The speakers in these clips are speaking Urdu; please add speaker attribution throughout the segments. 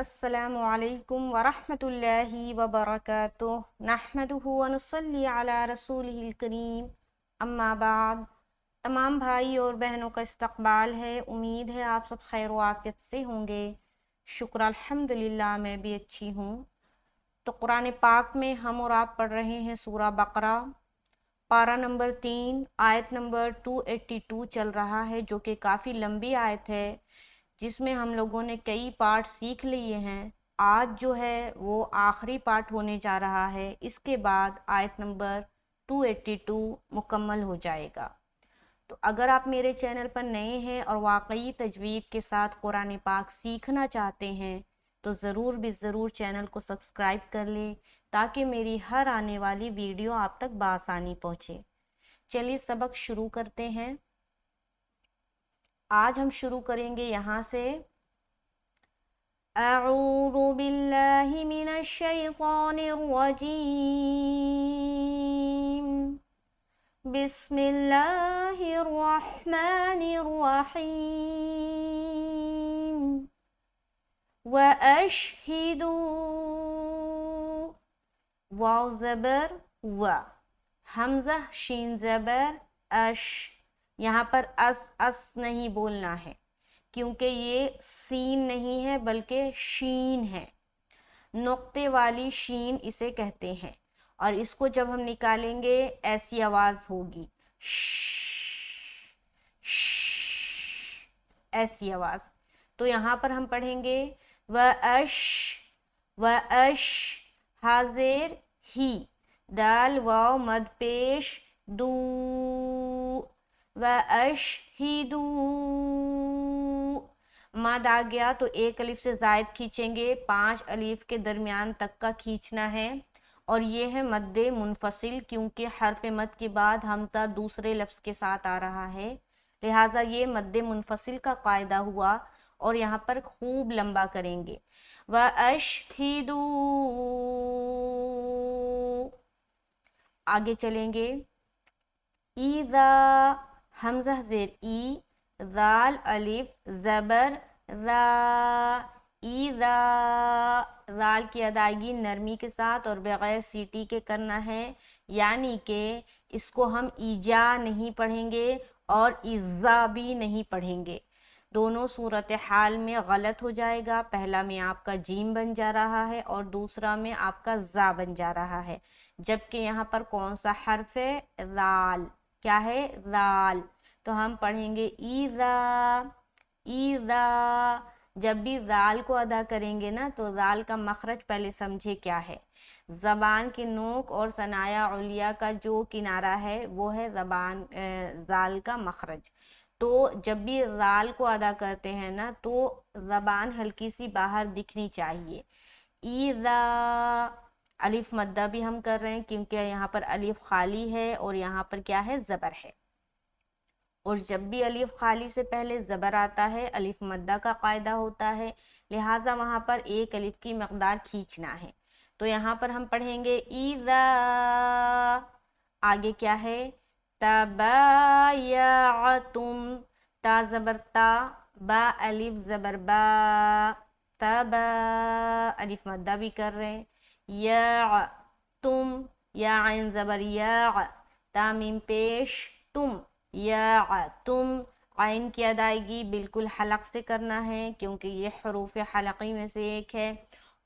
Speaker 1: السلام علیکم ورحمۃ اللہ وبرکاتہ نحمدہ ونصلی علی رسولہ الکریم اما بعد۔ تمام بھائی اور بہنوں کا استقبال ہے، امید ہے آپ سب خیر و عافیت سے ہوں گے۔ شکر الحمدللہ میں بھی اچھی ہوں۔ تو قرآن پاک میں ہم اور آپ پڑھ رہے ہیں سورہ بقرہ، پارہ نمبر 3، آیت نمبر 282 چل رہا ہے، جو کہ کافی لمبی آیت ہے، جس میں ہم لوگوں نے کئی پارٹ سیکھ لیے ہیں۔ آج جو ہے وہ آخری پارٹ ہونے جا رہا ہے، اس کے بعد آیت نمبر 282 مکمل ہو جائے گا۔ تو اگر آپ میرے چینل پر نئے ہیں اور واقعی تجوید کے ساتھ قرآن پاک سیکھنا چاہتے ہیں تو ضرور بھی ضرور چینل کو سبسکرائب کر لیں تاکہ میری ہر آنے والی ویڈیو آپ تک بآسانی پہنچے۔ چلیے سبق شروع کرتے ہیں۔ آج ہم شروع کریں گے یہاں سے، اعوذ باللہ من الشیطان الرجیم، بسم اللہ الرحمن الرحیم، وَأَشْهِدُوا، واو زبر و، حمزہ شین زبر اش، یہاں پر اس نہیں بولنا ہے کیونکہ یہ سین نہیں ہے بلکہ شین ہے، نقطے والی شین اسے کہتے ہیں، اور اس کو جب ہم نکالیں گے ایسی آواز ہوگی، ایسی آواز۔ تو یہاں پر ہم پڑھیں گے وَأَشْ حاضر ہی، دال واو مد پیش دو، وَأَشْهِدُوا، مد آ گیا تو ایک الف سے زائد کھینچیں گے، 5 الف کے درمیان تک کا کھینچنا ہے، اور یہ ہے مد منفصل، کیونکہ حرف مد کے بعد حمزہ دوسرے لفظ کے ساتھ آ رہا ہے، لہٰذا یہ مد منفصل کا قاعدہ ہوا، اور یہاں پر خوب لمبا کریں گے، وَأَشْهِدُوا۔ آگے چلیں گے، اِذَا، حمزہ زیر ای، ذال الف زبر ذا، اِذَا، ذال کی ادائیگی نرمی کے ساتھ اور بغیر سیٹی کے کرنا ہے، یعنی کہ اس کو ہم ایجا نہیں پڑھیں گے اور اِذَا بھی نہیں پڑھیں گے، دونوں صورتحال میں غلط ہو جائے گا۔ پہلا میں آپ کا جیم بن جا رہا ہے اور دوسرا میں آپ کا زا بن جا رہا ہے، جبکہ یہاں پر کون سا حرف ہے؟ ذال، کیا ہے؟ ذال، تو ہم پڑھیں گے ایذا، ایذا، جب بھی ذال کو ادا کریں گے نا تو ذال کا مخرج پہلے سمجھے کیا ہے۔ زبان کی نوک اور ثنایا علیہ کا جو کنارہ ہے وہ ہے زبان ذال کا مخرج، تو جب بھی ذال کو ادا کرتے ہیں نا تو زبان ہلکی سی باہر دکھنی چاہیے۔ ایذا، الف مدہ بھی ہم کر رہے ہیں کیونکہ یہاں پر الف خالی ہے اور یہاں پر کیا ہے؟ زبر ہے، اور جب بھی الف خالی سے پہلے زبر آتا ہے الف مدہ کا قاعدہ ہوتا ہے، لہٰذا وہاں پر ایک الف کی مقدار کھینچنا ہے، تو یہاں پر ہم پڑھیں گے ایذا، آگے کیا ہے؟ تبایعتم، تا زبر تا، با الف زبر با، تبا، الف مدہ بھی کر رہے ہیں، یا تم، یا عین زبر یا، تا میم پیش تم، یا تم، عین کی ادائیگی بالکل حلق سے کرنا ہے کیونکہ یہ حروف حلقی میں سے ایک ہے،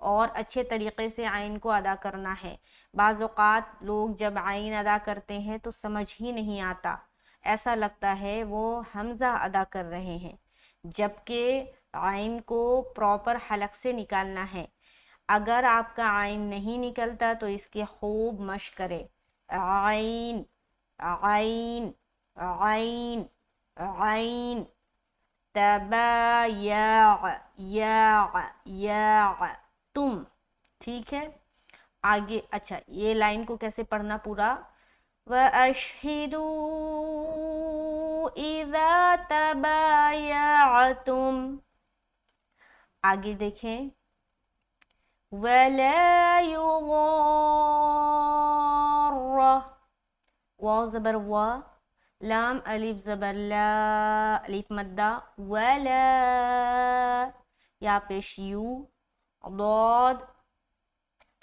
Speaker 1: اور اچھے طریقے سے عین کو ادا کرنا ہے۔ بعض اوقات لوگ جب عین ادا کرتے ہیں تو سمجھ ہی نہیں آتا، ایسا لگتا ہے وہ حمزہ ادا کر رہے ہیں، جبکہ عین کو پراپر حلق سے نکالنا ہے۔ اگر آپ کا عین نہیں نکلتا تو اس کی خوب مشق کرے، عین، عین، عین، عین، تبایع، یا، یا، تم، ٹھیک ہے۔ آگے اچھا یہ لائن کو کیسے پڑھنا پورا؟ وَأَشْهِدُوا إِذَا تَبَايَعْتُمْ، آگے دیکھیں، وَلَا يُضَارَّ، واو زبر وا، لام الف زبر لا، الف مدہ، ولا، یا پیش یو، ضاد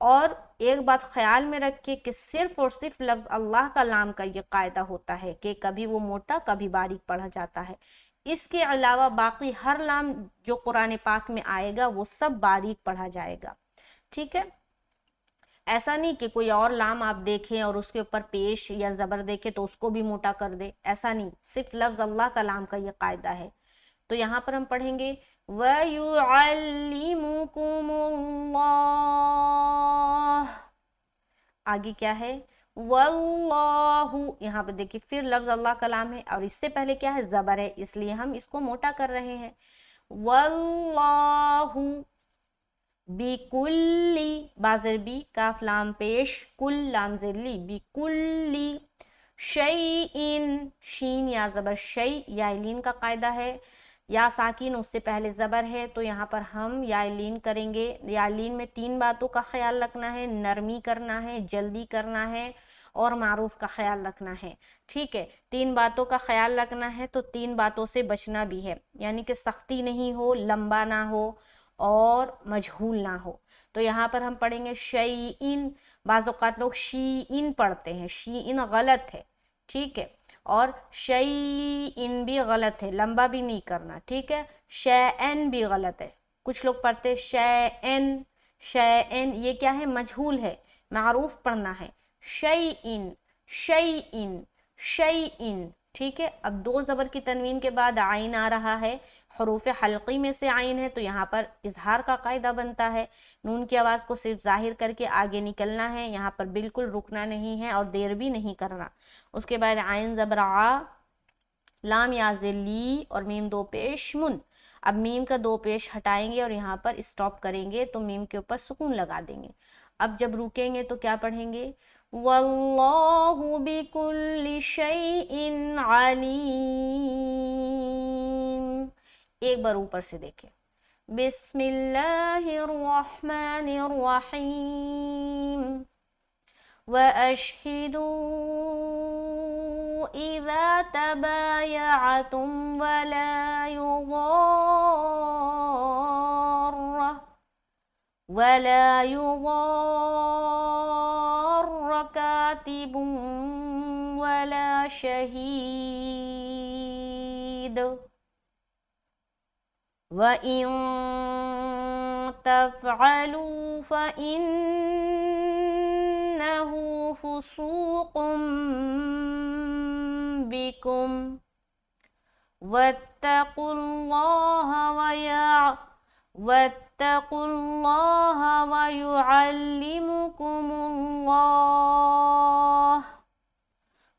Speaker 1: اور ایک بات خیال میں رکھے کہ صرف اور صرف لفظ اللہ کا لام کا یہ قاعدہ ہوتا ہے کہ کبھی وہ موٹا کبھی باریک پڑھا جاتا ہے، اس کے علاوہ باقی ہر لام جو قرآن پاک میں آئے گا وہ سب باریک پڑھا جائے گا، ٹھیک ہے؟ ایسا نہیں کہ کوئی اور لام آپ دیکھیں اور اس کے اوپر پیش یا زبر دیکھیں تو اس کو بھی موٹا کر دے، ایسا نہیں، صرف لفظ اللہ کا لام کا یہ قاعدہ ہے۔ تو یہاں پر ہم پڑھیں گے وَيُعَلِّمُكُمُ اللَّهُ، آگے کیا ہے واللہ، یہاں پہ دیکھیں پھر لفظ اللہ کلام ہے اور اس سے پہلے کیا ہے زبر ہے، اس لیے ہم اس کو موٹا کر رہے ہیں، واللہ بِكُلِّ، بازر بی کاف لام پیش کل لام زلی، بِكُلِّ شیئن، شین یا زبر شیء، یا لین کا قاعدہ ہے، یا ساکین اس سے پہلے زبر ہے تو یہاں پر ہم یا لین کریں گے۔ یا لین میں 3 باتوں کا خیال رکھنا ہے، نرمی کرنا ہے، جلدی کرنا ہے اور معروف کا خیال رکھنا ہے، ٹھیک ہے؟ 3 باتوں کا خیال رکھنا ہے تو 3 باتوں سے بچنا بھی ہے، یعنی کہ سختی نہیں ہو، لمبا نہ ہو اور مجہول نہ ہو۔ تو یہاں پر ہم پڑھیں گے شیئن، بعض اوقات لوگ شیئن پڑھتے ہیں، شیئن غلط ہے، ٹھیک ہے؟ اور شیئن بھی غلط ہے، لمبا بھی نہیں کرنا، ٹھیک ہے؟ شیئن بھی غلط ہے، کچھ لوگ پڑھتے شیئن، شیئن یہ کیا ہے مجہول ہے، معروف پڑھنا ہے، شیئن شیئن شیئن، ٹھیک ہے؟ اب 2 زبر کی تنوین کے بعد عین آ رہا ہے، حروف حلقی میں سے عین ہے تو یہاں پر اظہار کا قاعدہ بنتا ہے، نون کی آواز کو صرف ظاہر کر کے آگے نکلنا ہے، یہاں پر بالکل رکنا نہیں ہے اور دیر بھی نہیں کرنا۔ اس کے بعد عین زبر آ، لام یا لی اور میم 2 پیش من، اب میم کا 2 پیش ہٹائیں گے اور یہاں پر اسٹاپ کریں گے تو میم کے اوپر سکون لگا دیں گے۔ اب جب رکیں گے تو کیا پڑھیں گے واللہ بکل شیء علیم، ایک بار اوپر سے دیکھیں بسم اللہ الرحمن الرحیم وَأَشْهِدُوا إِذَا تَبَايَعْتُمْ وَلَا يُضَارَّ كَاتِبٌ وَلَا شَهِيدٌ وَإِن تَفْعَلُوا فَإِنَّهُ فُسُوقٌ بِكُمْ وَاتَّقُوا اللَّهَ وَيُعَلِّمُكُمُ اللَّهُ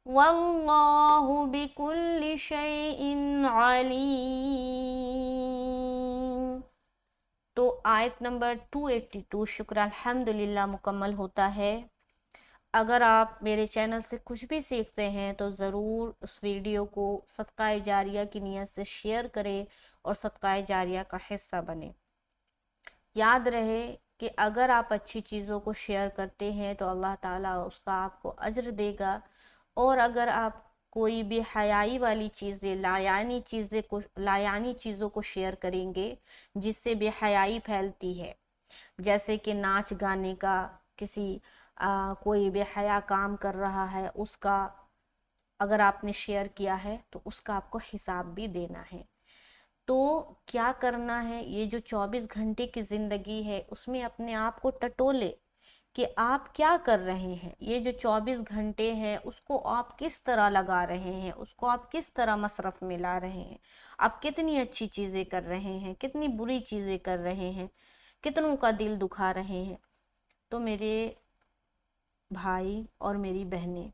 Speaker 1: وَاللَّهُ بِكُلِّ شَيْءٍ عَلِيمٌ۔ تو آیت نمبر 282 شکر الحمدللہ مکمل ہوتا ہے۔ اگر آپ میرے چینل سے کچھ بھی سیکھتے ہیں تو ضرور اس ویڈیو کو صدقہ جاریہ کی نیت سے شیئر کریں اور صدقہ جاریہ کا حصہ بنیں۔ یاد رہے کہ اگر آپ اچھی چیزوں کو شیئر کرتے ہیں تو اللہ تعالیٰ اس کا آپ کو اجر دے گا، اور اگر آپ کوئی بھی حیائی والی چیزیں لایعنی چیزوں کو شیئر کریں گے جس سے بے حیائی پھیلتی ہے، جیسے کہ ناچ گانے کا، کسی کوئی بے حیا کام کر رہا ہے اس کا اگر آپ نے شیئر کیا ہے تو اس کا آپ کو حساب بھی دینا ہے۔ تو کیا کرنا ہے، یہ جو 24 گھنٹے کی زندگی ہے اس میں اپنے آپ کو ٹٹولے کہ آپ کیا کر رہے ہیں، یہ جو 24 گھنٹے ہیں اس کو آپ کس طرح لگا رہے ہیں، اس کو آپ کس طرح مصرف میں لا رہے ہیں، آپ کتنی اچھی چیزیں کر رہے ہیں، کتنی بری چیزیں کر رہے ہیں، کتنوں کا دل دکھا رہے ہیں۔ تو میرے بھائی اور میری بہنیں،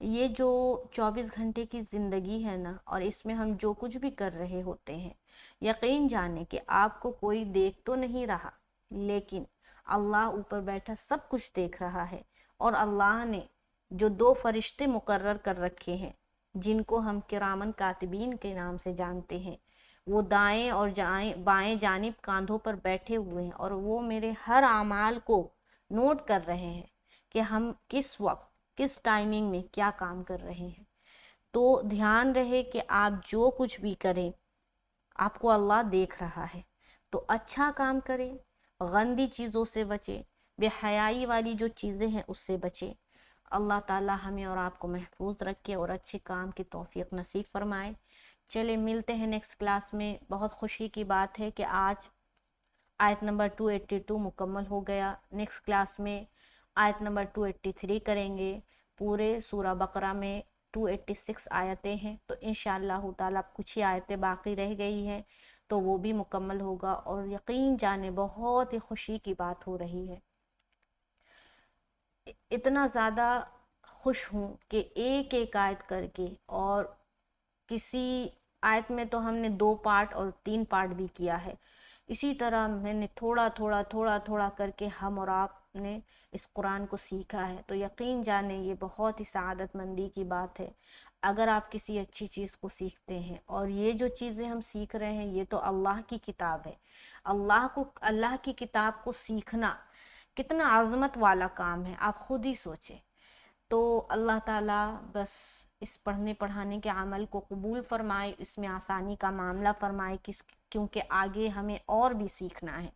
Speaker 1: یہ جو 24 گھنٹے کی زندگی ہے نا، اور اس میں ہم جو کچھ بھی کر رہے ہوتے ہیں، یقین جانے کہ آپ کو کوئی دیکھ تو نہیں رہا، لیکن اللہ اوپر بیٹھا سب کچھ دیکھ رہا ہے، اور اللہ نے جو 2 فرشتے مقرر کر رکھے ہیں جن کو ہم کرامن کاتبین کے نام سے جانتے ہیں، وہ دائیں اور بائیں جانب کاندھوں پر بیٹھے ہوئے ہیں اور وہ میرے ہر اعمال کو نوٹ کر رہے ہیں کہ ہم کس وقت کس ٹائمنگ میں کیا کام کر رہے ہیں۔ تو دھیان رہے کہ آپ جو کچھ بھی کریں آپ کو اللہ دیکھ رہا ہے، تو اچھا کام کریں، گندی چیزوں سے بچیں، بے حیائی والی جو چیزیں ہیں اس سے بچیں۔ اللہ تعالی ہمیں اور آپ کو محفوظ رکھے اور اچھے کام کی توفیق نصیب فرمائے۔ چلے ملتے ہیں نیکسٹ کلاس میں۔ بہت خوشی کی بات ہے کہ آج آیت نمبر 282 مکمل ہو گیا۔ نیکسٹ کلاس میں آیت نمبر 283 کریں گے۔ پورے سورہ بقرہ میں 286 آیتیں ہیں، تو انشاءاللہ تعالیٰ کچھ ہی آیتیں باقی رہ گئی ہیں تو وہ بھی مکمل ہوگا، اور یقین جانے بہت ہی خوشی کی بات ہو رہی ہے۔ اتنا زیادہ خوش ہوں کہ ایک ایک آیت کر کے، اور کسی آیت میں تو ہم نے 2 پارٹ اور 3 پارٹ بھی کیا ہے، اسی طرح میں نے تھوڑا تھوڑا کر کے ہم اور آپ نے اس قرآن کو سیکھا ہے۔ تو یقین جانے یہ بہت ہی سعادت مندی کی بات ہے اگر آپ کسی اچھی چیز کو سیکھتے ہیں، اور یہ جو چیزیں ہم سیکھ رہے ہیں یہ تو اللہ کی کتاب ہے۔ اللہ کی کتاب کو سیکھنا کتنا عظمت والا کام ہے، آپ خود ہی سوچیں۔ تو اللہ تعالیٰ بس اس پڑھنے پڑھانے کے عمل کو قبول فرمائے، اس میں آسانی کا معاملہ فرمائے، کیونکہ آگے ہمیں اور بھی سیکھنا ہے،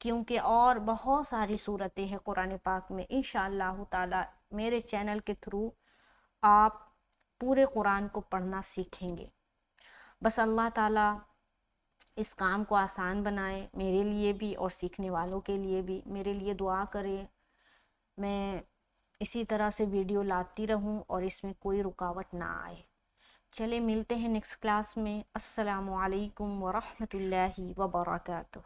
Speaker 1: کیونکہ اور بہت ساری صورتیں ہیں قرآن پاک میں۔ انشاءاللہ تعالیٰ میرے چینل کے تھرو آپ پورے قرآن کو پڑھنا سیکھیں گے۔ بس اللہ تعالیٰ اس کام کو آسان بنائے، میرے لیے بھی اور سیکھنے والوں کے لیے بھی۔ میرے لیے دعا کرے، میں اسی طرح سے ویڈیو لاتی رہوں اور اس میں کوئی رکاوٹ نہ آئے۔ چلے ملتے ہیں نیکسٹ کلاس میں۔ السلام علیکم ورحمۃ اللہ وبرکاتہ۔